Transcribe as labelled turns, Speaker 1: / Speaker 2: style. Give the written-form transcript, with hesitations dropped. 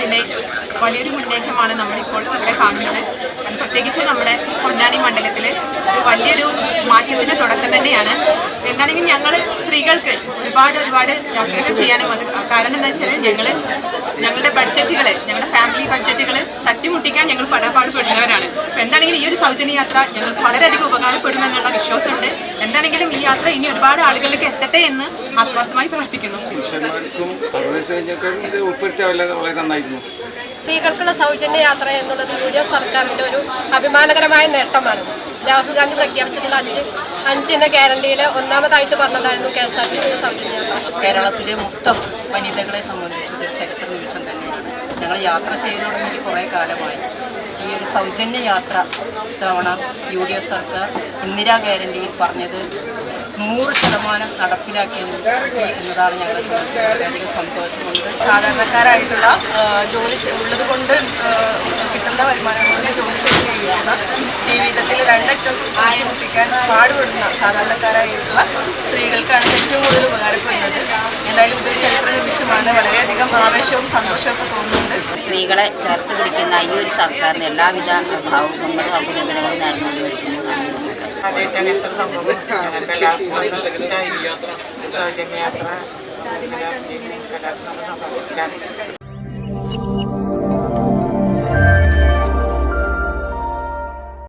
Speaker 1: പിന്നെ വലിയൊരു മുന്നേറ്റമാണ് നമ്മളിപ്പോൾ ഇവിടെ കാണുന്നത്. പ്രത്യേകിച്ച് നമ്മുടെ പൊന്നാനി മണ്ഡലത്തിൽ ഒരു വലിയൊരു മാറ്റത്തിൻ്റെ തുടക്കം തന്നെയാണ്. എന്താണെങ്കിലും ഞങ്ങൾ സ്ത്രീകൾക്ക് ഒരുപാട് യാത്രകൾ ചെയ്യാനും അത് കാരണം എന്താ വെച്ചാൽ ഞങ്ങളുടെ ബഡ്ജറ്റുകൾ, ഞങ്ങളുടെ ഫാമിലി ബഡ്ജറ്റുകൾ തട്ടിമുട്ടിക്കാൻ ഞങ്ങൾ പടാപാടുപെടുന്നവരാണ്. അപ്പോൾ എന്താണെങ്കിലും ഈ ഒരു സൗജന്യ യാത്ര ഞങ്ങൾക്ക് വളരെയധികം ഉപകാരപ്പെടുമെന്നുള്ള വിശ്വാസമുണ്ട്. എന്താണെങ്കിലും ഈ യാത്ര ഇനി ഒരുപാട് ആളുകളിലേക്ക് എത്തട്ടെ എന്ന് ആത്മാർത്ഥമായി പ്രാർത്ഥിക്കുന്നു.
Speaker 2: സ്ത്രീകൾക്കുള്ള സൗജന്യ യാത്ര എന്നുള്ളത് യുഡിഎഫ് സർക്കാരിൻ്റെ ഒരു അഭിമാനകരമായ നേട്ടമാണ്. രാഹുൽ ഗാന്ധി പ്രഖ്യാപിച്ചിട്ടുള്ള അഞ്ചിന ഗ്യാരണ്ടിയിൽ ഒന്നാമതായിട്ട് പറഞ്ഞതായിരുന്നു KSRTC സൗജന്യ യാത്ര.
Speaker 3: കേരളത്തിലെ മൊത്തം വനിതകളെ സംബന്ധിച്ച് ഒരു ചരിത്ര നിമിഷം തന്നെയാണ്. ഞങ്ങൾ യാത്ര ചെയ്തു തുടങ്ങിയിട്ട് കുറേ കാലമായി. ഈ ഒരു സൗജന്യ യാത്ര ഇത്തവണ UDF സർക്കാർ ഇന്ദിരാ ഗ്യാരണ്ടിയിൽ പറഞ്ഞത് 100% നടപ്പിലാക്കിയതിന് എന്നതാണ് ഞങ്ങളെ സംബന്ധിച്ച് വളരെയധികം സന്തോഷമുണ്ട്. സാധാരണക്കാരായിട്ടുള്ള ജോലി ഉള്ളത് കൊണ്ട് കിട്ടുന്ന വരുമാനം കൊണ്ട് ജോലി ചെയ്ത് കഴിയുന്ന ജീവിതത്തിൽ രണ്ടറ്റം ആയിമുട്ടിക്കാൻ പാടുപെടുന്ന സാധാരണക്കാരായിട്ടുള്ള സ്ത്രീകൾക്കാണ് ഏറ്റവും കൂടുതൽ ഉപകാരപ്പെടുന്നത്. എന്തായാലും ഇതൊരു ചരിത്ര നിമിഷമാണ്. വളരെയധികം ആവേശവും സന്തോഷവും ഒക്കെ തോന്നുന്നുണ്ട്.
Speaker 4: സ്ത്രീകളെ ചേർത്ത് പിടിക്കുന്ന ഈ ഒരു സർക്കാരിന് എല്ലാവിധ ഭാവുകങ്ങളും അഭിനന്ദനങ്ങളും നേർന്നുകൊണ്ടുവരുന്നു.
Speaker 5: ആദ്യമായിട്ടാണ് ഇത്ര സംഭവം. ഞങ്ങൾക്ക് എല്ലാവർക്കും ഇഷ്ടമായി സൗജന്യ യാത്ര. സന്തോഷിക്കാൻ